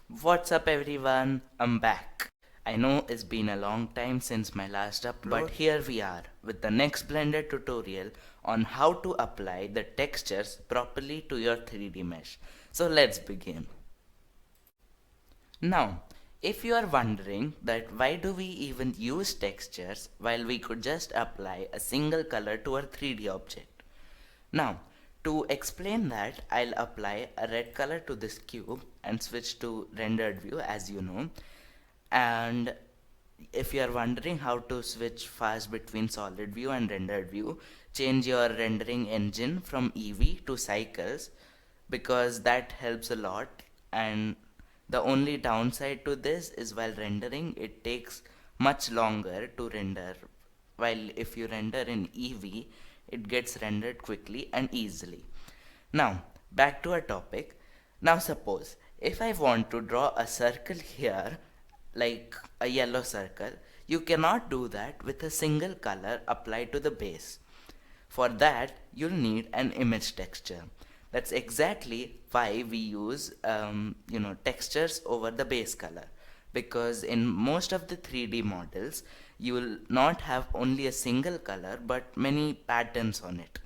What's up everyone? I'm back. I know it's been a long time since my last upload, but here we are with the next Blender tutorial on how to apply the textures properly to your 3D mesh. So let's begin. Now, if you are wondering that why do we even use textures while we could just apply a single color to our 3D object. Now, to explain that, I'll apply a red color to this cube and switch to rendered view as you know. And if you are wondering how to switch fast between solid view and rendered view, change your rendering engine from Eevee to Cycles because that helps a lot. And the only downside to this is while rendering, it takes much longer to render. While if you render in Eevee, it gets rendered quickly and easily. Now, back to our topic. Now, suppose if I want to draw a circle here, like a yellow circle, you cannot do that with a single color applied to the base. For that, you'll need an image texture. That's exactly why we use textures over the base color, because in most of the 3D models you will not have only a single color but many patterns on it.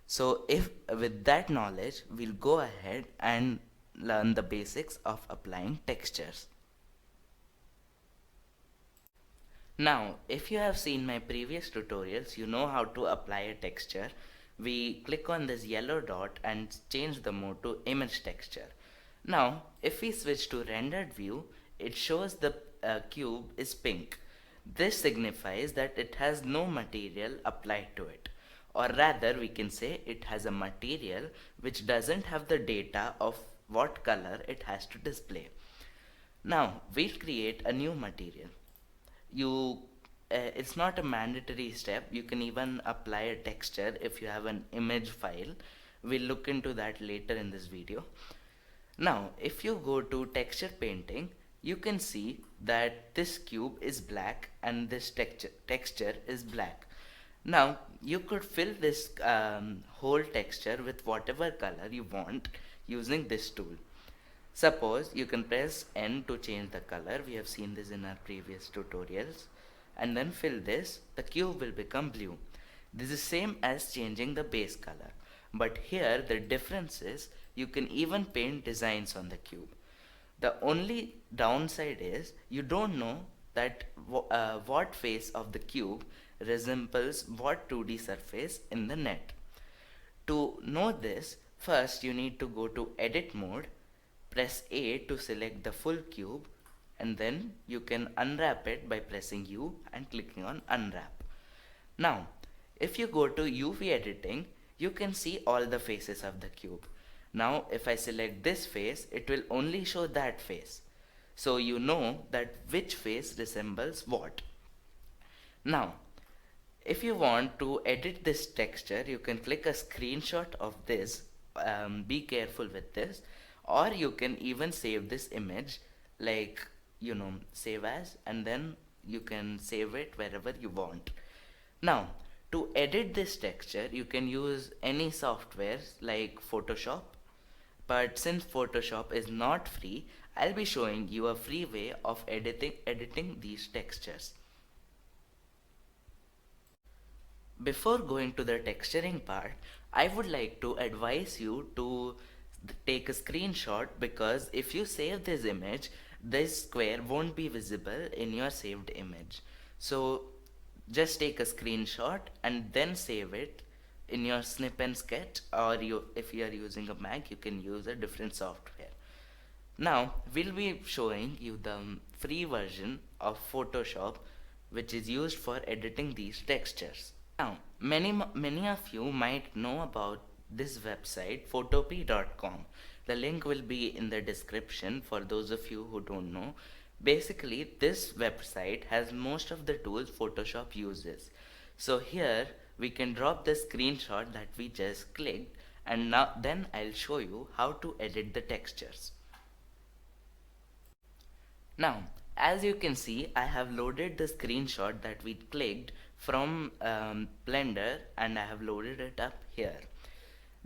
So if with that knowledge we'll go ahead and learn the basics of applying textures. Now, if you have seen my previous tutorials, you know how to apply a texture. We click on this yellow dot and change the mode to image texture. Now, if we switch to rendered view, it shows the cube is pink. This signifies that it has no material applied to it. Or rather, we can say it has a material which doesn't have the data of what color it has to display. Now, we'll create a new material. It's not a mandatory step. You can even apply a texture if you have an image file. We'll look into that later in this video. Now, if you go to texture painting, you can see that this cube is black and this texture is black. Now, you could fill this whole texture with whatever color you want using this tool. Suppose you can press N to change the color. We have seen this in our previous tutorials. And then fill this, the cube will become blue. This is same as changing the base color. But here the difference is you can even paint designs on the cube. The only downside is you don't know that what face of the cube resembles what 2D surface in the net. To know this, first you need to go to edit mode, press A to select the full cube, and then you can unwrap it by pressing U and clicking on unwrap. Now, if you go to UV editing, you can see all the faces of the cube. Now, if I select this face, it will only show that face. So you know that which face resembles what. Now, if you want to edit this texture, you can click a screenshot of this. Be careful with this. Or you can even save this image, like, save as, and then you can save it wherever you want. Now, to edit this texture, you can use any software like Photoshop. But since Photoshop is not free, I'll be showing you a free way of editing these textures. Before going to the texturing part, I would like to advise you to take a screenshot, because if you save this image, this square won't be visible in your saved image. So just take a screenshot and then save it in your snip and sketch, or if you are using a Mac, you can use a different software. Now we'll be showing you the free version of Photoshop, which is used for editing these textures. Now, many of you might know about this website, photopea.com. The link will be in the description for those of you who don't know. Basically, this website has most of the tools Photoshop uses. So here we can drop the screenshot that we just clicked, and now then I'll show you how to edit the textures. Now, as you can see, I have loaded the screenshot that we clicked from Blender, and I have loaded it up here.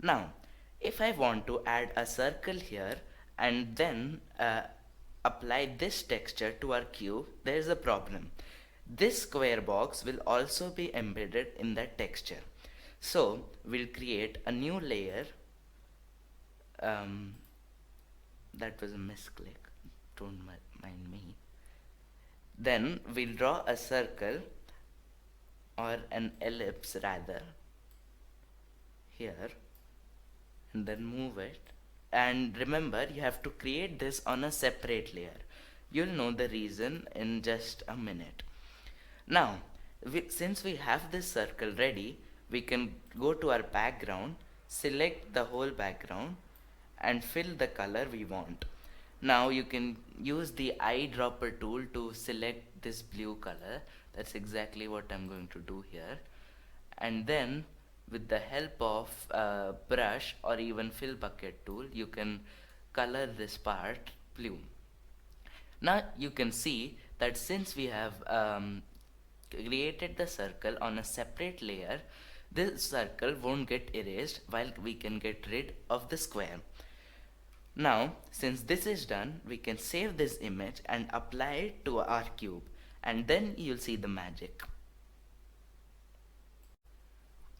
Now, if I want to add a circle here and then apply this texture to our cube, there is a problem. This square box will also be embedded in that texture. So we'll create a new layer. That was a misclick, don't mind me. Then we'll draw a circle or an ellipse rather here, and then move it. And remember, you have to create this on a separate layer. You'll know the reason in just a minute. Now, since we have this circle ready, we can go to our background, select the whole background and fill the color we want. Now you can use the eyedropper tool to select this blue color. That's exactly what I'm going to do here. And then with the help of a brush or even fill bucket tool, you can color this part blue. Now you can see that since we have created the circle on a separate layer, this circle won't get erased while we can get rid of the square. Now, since this is done, we can save this image and apply it to our cube, and then you'll see the magic.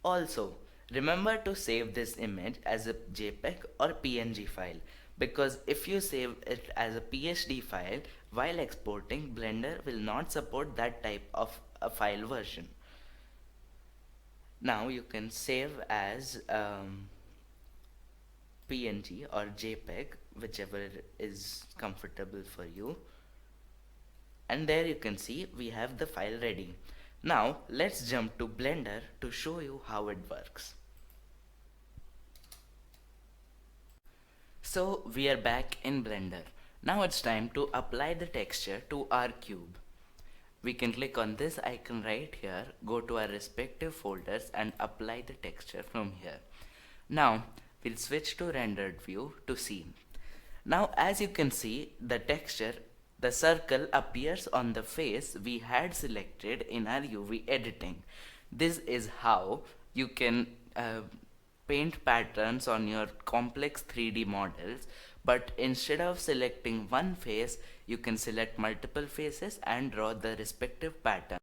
Also, remember to save this image as a JPEG or PNG file, because if you save it as a PSD file while exporting, Blender will not support that type of a file version. Now you can save as PNG or JPEG, whichever is comfortable for you. And there you can see we have the file ready. Now let's jump to Blender to show you how it works. So we are back in Blender. Now it's time to apply the texture to our cube. We can click on this icon right here, go to our respective folders and apply the texture from here. Now we'll switch to rendered view to see. Now as you can see, the texture, the circle appears on the face we had selected in our UV editing. This is how you can paint patterns on your complex 3D models, but instead of selecting one face, you can select multiple faces and draw the respective pattern.